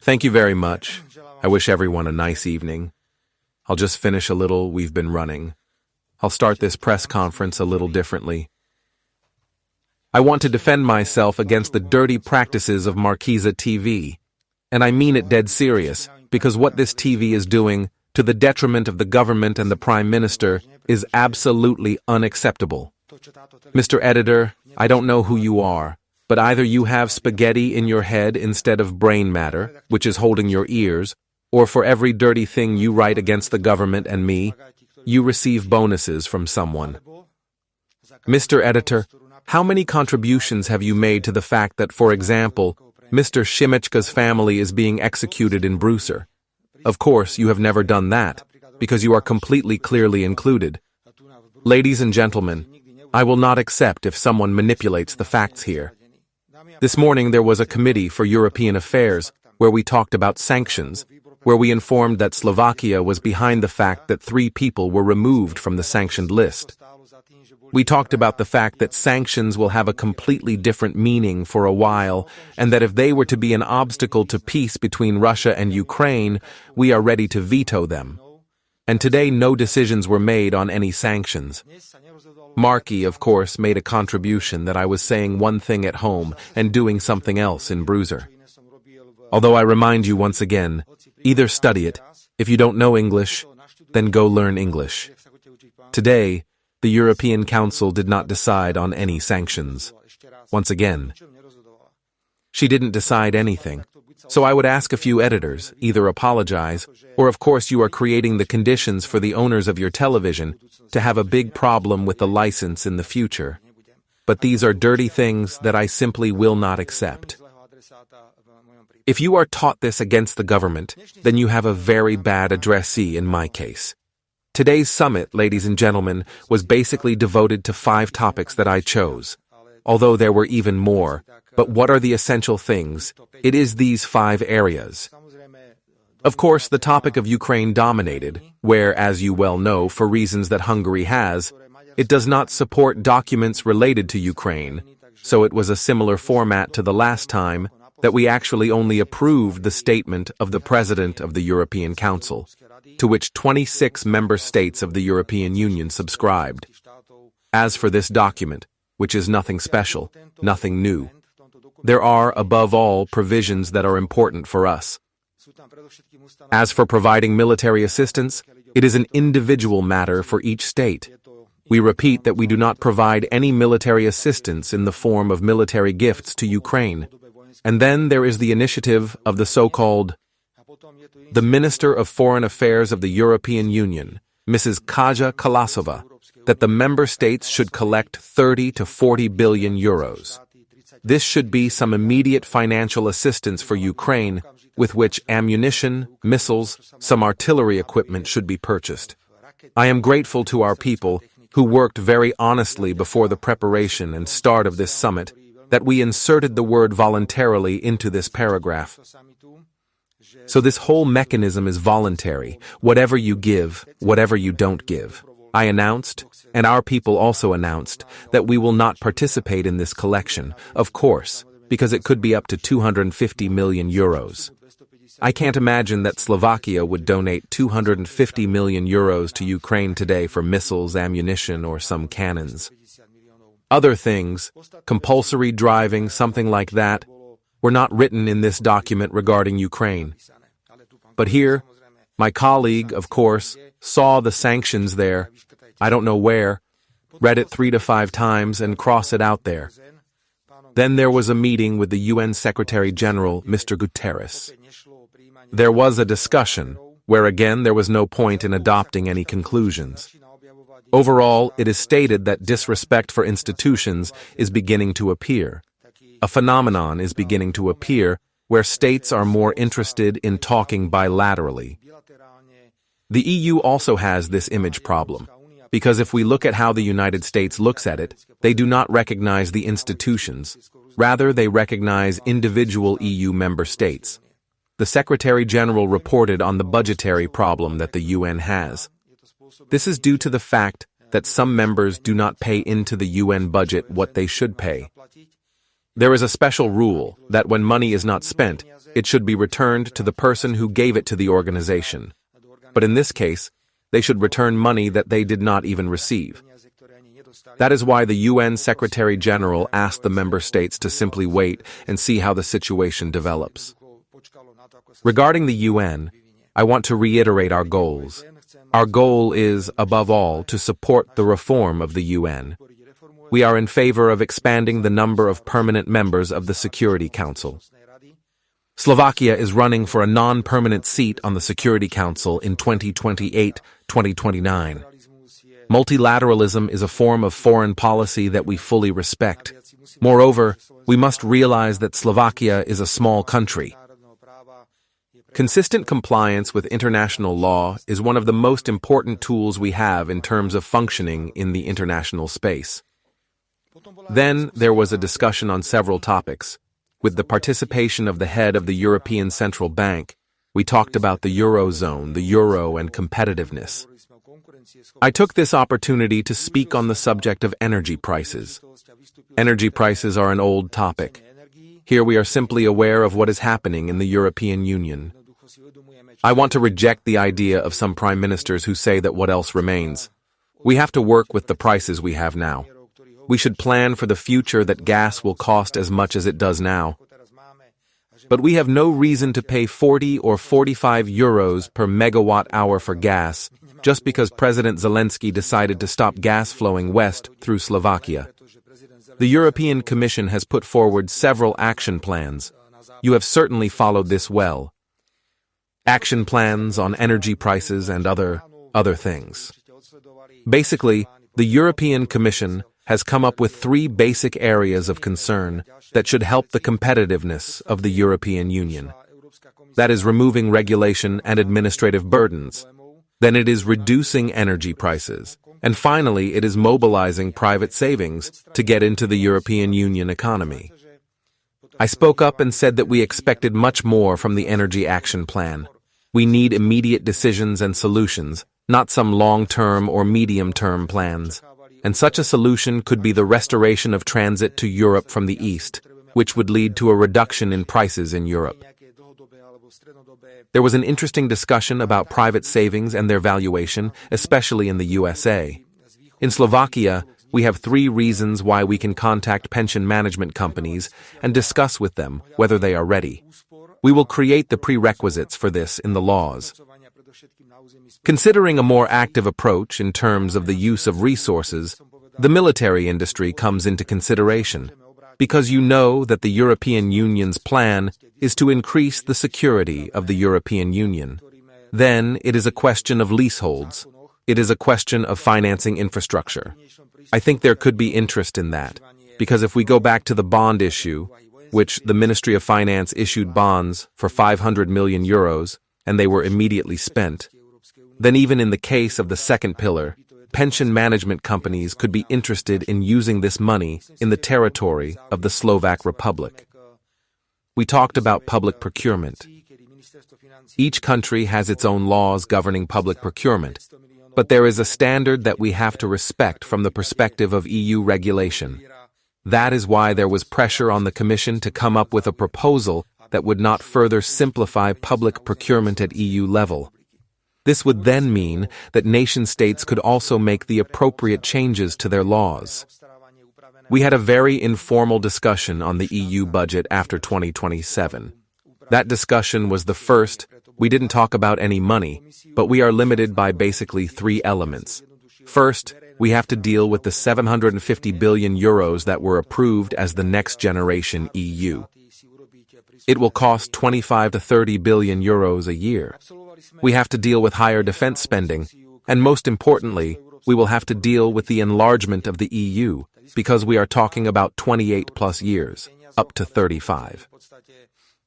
Thank you very much. I wish everyone a nice evening. I'll just finish a little, we've been running. I'll start this press conference a little differently. I want to defend myself against the dirty practices of Markíza TV. And I mean it dead serious, because what this TV is doing, to the detriment of the government and the Prime Minister, is absolutely unacceptable. Mr. Editor, I don't know who you are, but either you have spaghetti in your head instead of brain matter, which is holding your ears, or for every dirty thing you write against the government and me, you receive bonuses from someone. Mr. Editor, how many contributions have you made to the fact that, for example, Mr. Šimečka's family is being executed in Brusar? Of course, you have never done that, because you are completely clearly included. Ladies and gentlemen, I will not accept if someone manipulates the facts here. This morning there was a committee for European affairs where we talked about sanctions, where we informed that Slovakia was behind the fact that 3 people were removed from the sanctioned list. We talked about the fact that sanctions will have a completely different meaning for a while, and that if they were to be an obstacle to peace between Russia and Ukraine, we are ready to veto them. And today no decisions were made on any sanctions. Markí, of course, made a contribution that I was saying one thing at home and doing something else in Brusar. Although I remind you once again, either study it, if you don't know English, then go learn English. Today, the European Council did not decide on any sanctions. Once again, she didn't decide anything. So I would ask a few editors, either apologize, or of course you are creating the conditions for the owners of your television to have a big problem with the license in the future. But these are dirty things that I simply will not accept. If you are taught this against the government, then you have a very bad addressee in my case. Today's summit, ladies and gentlemen, was basically devoted to 5 topics that I chose. Although there were even more, but what are the essential things? It is these 5 areas. Of course, the topic of Ukraine dominated, where, as you well know, for reasons that Hungary has, it does not support documents related to Ukraine, so it was a similar format to the last time, that we actually only approved the statement of the President of the European Council, to which 26 member states of the European Union subscribed. As for this document, which is nothing special, nothing new, there are, above all, provisions that are important for us. As for providing military assistance, it is an individual matter for each state. We repeat that we do not provide any military assistance in the form of military gifts to Ukraine. And then there is the initiative of the so-called the Minister of Foreign Affairs of the European Union, Mrs. Kaja Kalasova, that the member states should collect 30 to 40 billion euros. This should be some immediate financial assistance for Ukraine, with which ammunition, missiles, some artillery equipment should be purchased. I am grateful to our people, who worked very honestly before the preparation and start of this summit, that we inserted the word voluntarily into this paragraph. So this whole mechanism is voluntary, whatever you give, whatever you don't give. I announced, and our people also announced, that we will not participate in this collection, of course, because it could be up to 250 million euros. I can't imagine that Slovakia would donate 250 million euros to Ukraine today for missiles, ammunition, or some cannons. Other things, compulsory driving, something like that, were not written in this document regarding Ukraine. But here, my colleague, of course, saw the sanctions there, I don't know where, read it 3 to 5 times and crossed it out there. Then there was a meeting with the UN Secretary General, Mr. Guterres. There was a discussion, where again there was no point in adopting any conclusions. Overall, it is stated that disrespect for institutions is beginning to appear. A phenomenon is beginning to appear where states are more interested in talking bilaterally. The EU also has this image problem, because if we look at how the United States looks at it, they do not recognize the institutions. Rather, they recognize individual EU member states. The Secretary General reported on the budgetary problem that the UN has. This is due to the fact that some members do not pay into the UN budget what they should pay. There is a special rule that when money is not spent, it should be returned to the person who gave it to the organization. But in this case, they should return money that they did not even receive. That is why the UN Secretary General asked the member states to simply wait and see how the situation develops. Regarding the UN, I want to reiterate our goals. Our goal is, above all, to support the reform of the UN. We are in favor of expanding the number of permanent members of the Security Council. Slovakia is running for a non-permanent seat on the Security Council in 2028-2029. Multilateralism is a form of foreign policy that we fully respect. Moreover, we must realize that Slovakia is a small country. Consistent compliance with international law is one of the most important tools we have in terms of functioning in the international space. Then there was a discussion on several topics. With the participation of the head of the European Central Bank, we talked about the Eurozone, the Euro, and competitiveness. I took this opportunity to speak on the subject of energy prices. Energy prices are an old topic. Here we are simply aware of what is happening in the European Union. I want to reject the idea of some prime ministers who say that what else remains. We have to work with the prices we have now. We should plan for the future that gas will cost as much as it does now. But we have no reason to pay 40 or 45 euros per megawatt hour for gas just because President Zelensky decided to stop gas flowing west through Slovakia. The European Commission has put forward several action plans. You have certainly followed this well. Action plans on energy prices and other things. Basically, the European Commission has come up with 3 basic areas of concern that should help the competitiveness of the European Union. That is removing regulation and administrative burdens. Then it is reducing energy prices. And finally, it is mobilizing private savings to get into the European Union economy. I spoke up and said that we expected much more from the Energy Action Plan. We need immediate decisions and solutions, not some long-term or medium-term plans. And such a solution could be the restoration of transit to Europe from the East, which would lead to a reduction in prices in Europe. There was an interesting discussion about private savings and their valuation, especially in the USA. In Slovakia, we have 3 reasons why we can contact pension management companies and discuss with them whether they are ready. We will create the prerequisites for this in the laws. Considering a more active approach in terms of the use of resources, the military industry comes into consideration, because you know that the European Union's plan is to increase the security of the European Union. Then it is a question of leaseholds. It is a question of financing infrastructure. I think there could be interest in that, because if we go back to the bond issue, which the Ministry of Finance issued bonds for 500 million euros, and they were immediately spent, then even in the case of the second pillar, pension management companies could be interested in using this money in the territory of the Slovak Republic. We talked about public procurement. Each country has its own laws governing public procurement, but there is a standard that we have to respect from the perspective of EU regulation. That is why there was pressure on the Commission to come up with a proposal that would not further simplify public procurement at EU level. This would then mean that nation-states could also make the appropriate changes to their laws. We had a very informal discussion on the EU budget after 2027. That discussion was the first. We didn't talk about any money, but we are limited by basically 3 elements. First, we have to deal with the 750 billion euros that were approved as the next generation EU. It will cost 25 to 30 billion euros a year. We have to deal with higher defense spending, and most importantly, we will have to deal with the enlargement of the EU, because we are talking about 28 plus years, up to 35.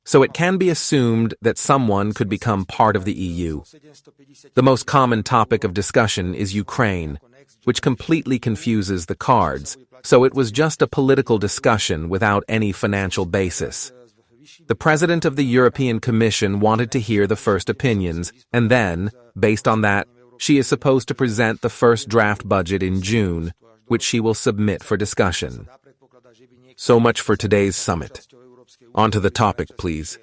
So it can be assumed that someone could become part of the EU. The most common topic of discussion is Ukraine, which completely confuses the cards, so it was just a political discussion without any financial basis. The President of the European Commission wanted to hear the first opinions, and then, based on that, she is supposed to present the first draft budget in June, which she will submit for discussion. So much for today's summit. On to the topic, please.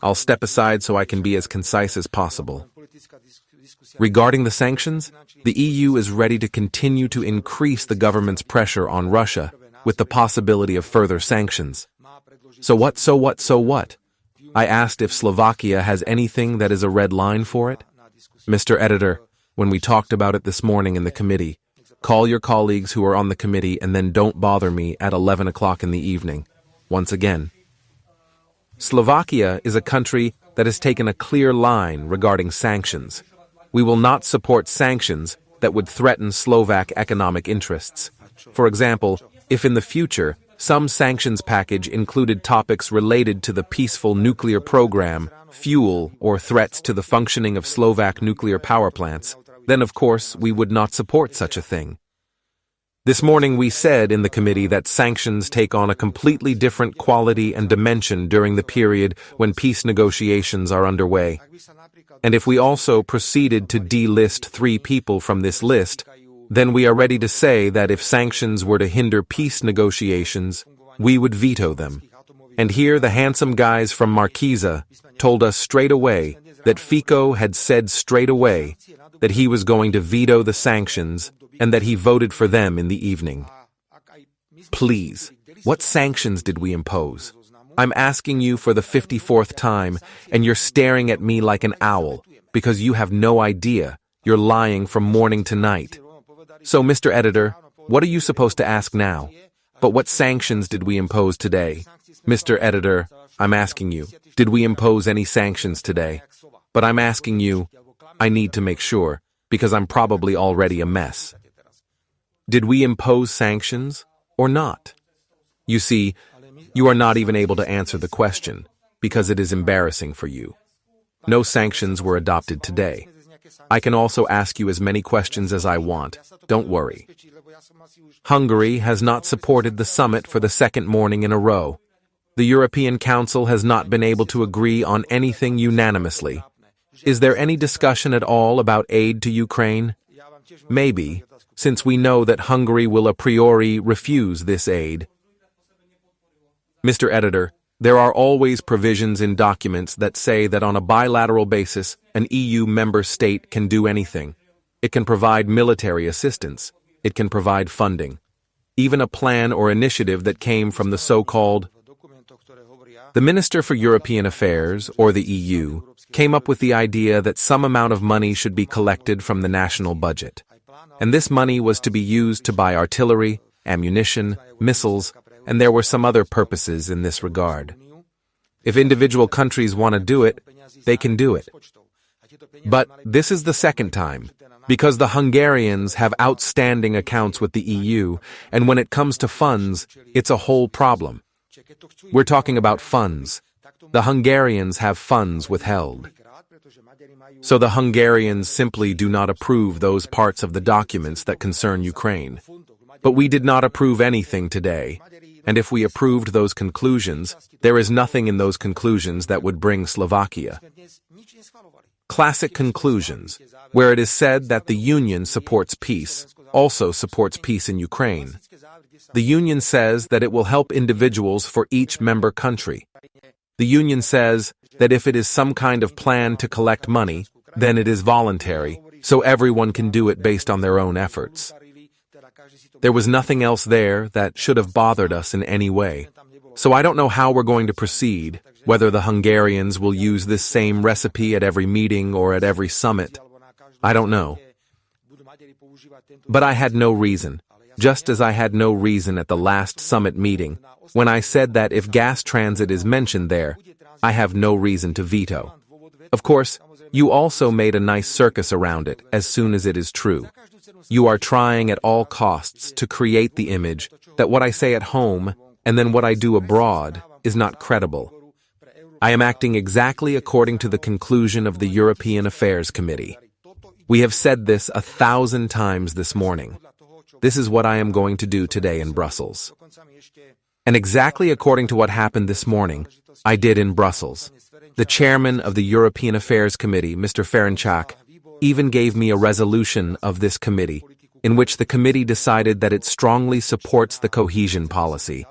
I'll step aside so I can be as concise as possible. Regarding the sanctions, the EU is ready to continue to increase the government's pressure on Russia with the possibility of further sanctions. So what? I asked if Slovakia has anything that is a red line for it. Mr. Editor, when we talked about it this morning in the committee, call your colleagues who are on the committee and then don't bother me at 11 o'clock in the evening. Once again. Slovakia is a country that has taken a clear line regarding sanctions. We will not support sanctions that would threaten Slovak economic interests. For example, if in the future some sanctions package included topics related to the peaceful nuclear program, fuel, or threats to the functioning of Slovak nuclear power plants, then of course we would not support such a thing. This morning we said in the committee that sanctions take on a completely different quality and dimension during the period when peace negotiations are underway. And if we also proceeded to delist 3 people from this list, then we are ready to say that if sanctions were to hinder peace negotiations, we would veto them. And here the handsome guys from Markíza told us straight away that Fico had said straight away that he was going to veto the sanctions and that he voted for them in the evening. Please, what sanctions did we impose? I'm asking you for the 54th time, and you're staring at me like an owl, because you have no idea. You're lying from morning to night. So, Mr. Editor, what are you supposed to ask now? But what sanctions did we impose today? Mr. Editor, I'm asking you, did we impose any sanctions today? But I'm asking you, I need to make sure, because I'm probably already a mess. Did we impose sanctions or not? You see, you are not even able to answer the question, because it is embarrassing for you. No sanctions were adopted today. I can also ask you as many questions as I want, don't worry. Hungary has not supported the summit for the 2nd morning in a row. The European Council has not been able to agree on anything unanimously. Is there any discussion at all about aid to Ukraine? Maybe, since we know that Hungary will a priori refuse this aid. Mr. Editor, there are always provisions in documents that say that on a bilateral basis, an EU member state can do anything. It can provide military assistance. It can provide funding. Even a plan or initiative that came from the so-called The Minister for European Affairs, or the EU, came up with the idea that some amount of money should be collected from the national budget. And this money was to be used to buy artillery, ammunition, missiles, and there were some other purposes in this regard. If individual countries want to do it, they can do it. But this is the 2nd time, because the Hungarians have outstanding accounts with the EU, and when it comes to funds, it's a whole problem. We're talking about funds. The Hungarians have funds withheld. So the Hungarians simply do not approve those parts of the documents that concern Ukraine. But we did not approve anything today, and if we approved those conclusions, there is nothing in those conclusions that would bring Slovakia. Classic conclusions, where it is said that the Union supports peace, also supports peace in Ukraine. The Union says that it will help individuals for each member country. The Union says that if it is some kind of plan to collect money, then it is voluntary, so everyone can do it based on their own efforts. There was nothing else there that should have bothered us in any way. So I don't know how we're going to proceed, whether the Hungarians will use this same recipe at every meeting or at every summit. I don't know. But I had no reason, just as I had no reason at the last summit meeting, when I said that if gas transit is mentioned there, I have no reason to veto. Of course, you also made a nice circus around it as soon as it is true. You are trying at all costs to create the image that what I say at home and then what I do abroad is not credible. I am acting exactly according to the conclusion of the European Affairs Committee. We have said this 1,000 times this morning. This is what I am going to do today in Brussels. And exactly according to what happened this morning, I did in Brussels. The chairman of the European Affairs Committee, Mr. Ferenczak, even gave me a resolution of this committee, in which the committee decided that it strongly supports the cohesion policy,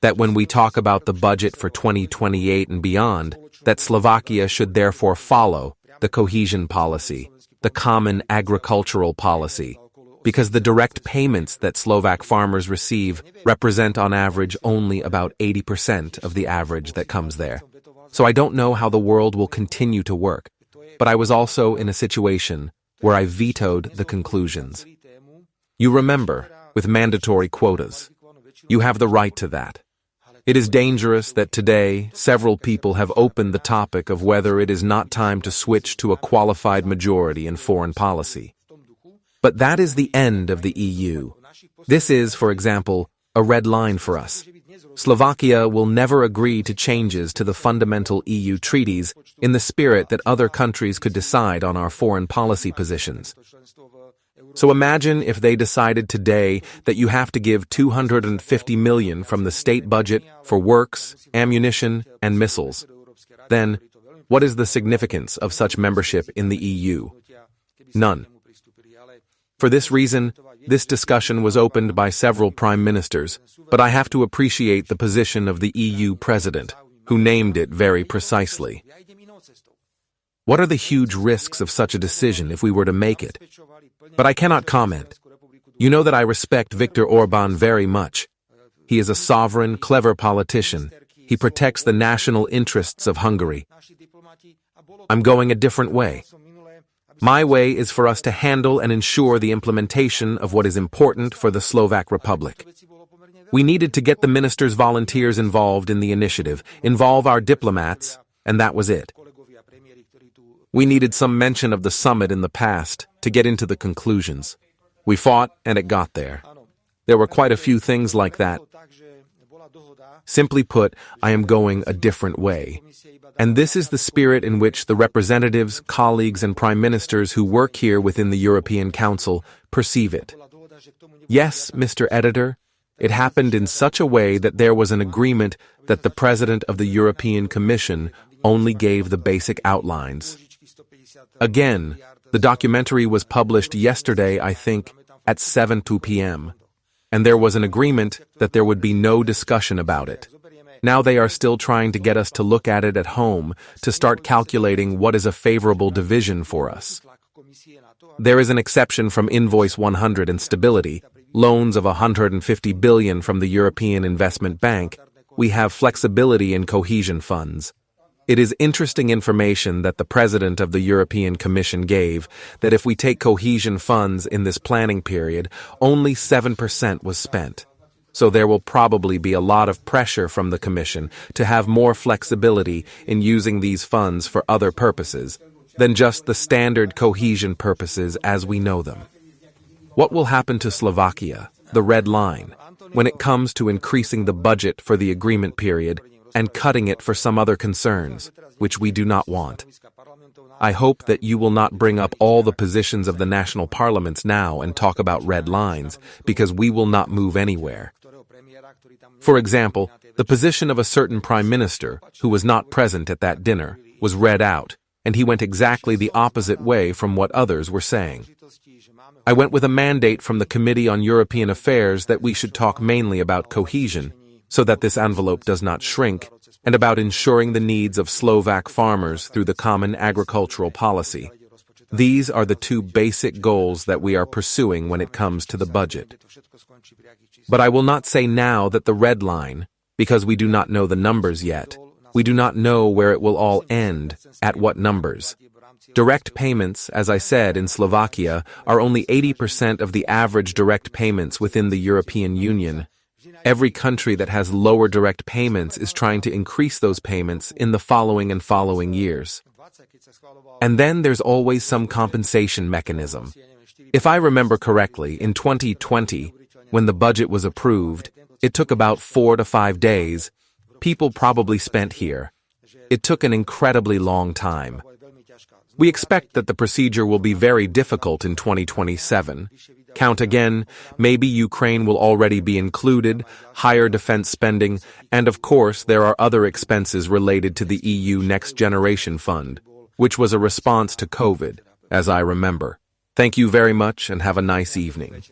that when we talk about the budget for 2028 and beyond, that Slovakia should therefore follow the cohesion policy, the common agricultural policy, because the direct payments that Slovak farmers receive represent on average only about 80% of the average that comes there. So I don't know how the world will continue to work, but I was also in a situation where I vetoed the conclusions. You remember, with mandatory quotas. You have the right to that. It is dangerous that today several people have opened the topic of whether it is not time to switch to a qualified majority in foreign policy. But that is the end of the EU. This is, for example, a red line for us. Slovakia will never agree to changes to the fundamental EU treaties in the spirit that other countries could decide on our foreign policy positions. So imagine if they decided today that you have to give 250 million from the state budget for works, ammunition, and missiles. Then, what is the significance of such membership in the EU? None. For this reason, this discussion was opened by several prime ministers, but I have to appreciate the position of the EU president, who named it very precisely. What are the huge risks of such a decision if we were to make it? But I cannot comment. You know that I respect Viktor Orbán very much. He is a sovereign, clever politician. He protects the national interests of Hungary. I'm going a different way. My way is for us to handle and ensure the implementation of what is important for the Slovak Republic. We needed to get the ministers' volunteers involved in the initiative, involve our diplomats, and that was it. We needed some mention of the summit in the past to get into the conclusions. We fought, and it got there. There were quite a few things like that. Simply put, I am going a different way. And this is the spirit in which the representatives, colleagues, and prime ministers who work here within the European Council perceive it. Yes, Mr. Editor, it happened in such a way that there was an agreement that the President of the European Commission only gave the basic outlines. Again, the documentary was published yesterday, I think, at 7:02 p.m. And there was an agreement that there would be no discussion about it. Now they are still trying to get us to look at it at home, to start calculating what is a favorable division for us. There is an exception from Invoice 100 and stability, loans of 150 billion from the European Investment Bank. We have flexibility in cohesion funds. It is interesting information that the President of the European Commission gave, that if we take cohesion funds in this planning period, only 7% was spent. So there will probably be a lot of pressure from the Commission to have more flexibility in using these funds for other purposes than just the standard cohesion purposes as we know them. What will happen to Slovakia, the red line, when it comes to increasing the budget for the agreement period and cutting it for some other concerns, which we do not want? I hope that you will not bring up all the positions of the national parliaments now and talk about red lines, because we will not move anywhere. For example, the position of a certain prime minister, who was not present at that dinner, was read out, and he went exactly the opposite way from what others were saying. I went with a mandate from the Committee on European Affairs that we should talk mainly about cohesion, so that this envelope does not shrink, and about ensuring the needs of Slovak farmers through the common agricultural policy. These are the two basic goals that we are pursuing when it comes to the budget. But I will not say now that the red line, because we do not know the numbers yet. We do not know where it will all end, at what numbers. Direct payments, as I said, in Slovakia, are only 80% of the average direct payments within the European Union. Every country that has lower direct payments is trying to increase those payments in the following years. And then there's always some compensation mechanism. If I remember correctly, in 2020, when the budget was approved, it took about 4 to 5 days. People probably spent here. It took an incredibly long time. We expect that the procedure will be very difficult in 2027. Count again, maybe Ukraine will already be included, higher defense spending, and of course there are other expenses related to the EU Next Generation Fund, which was a response to COVID, as I remember. Thank you very much and have a nice evening.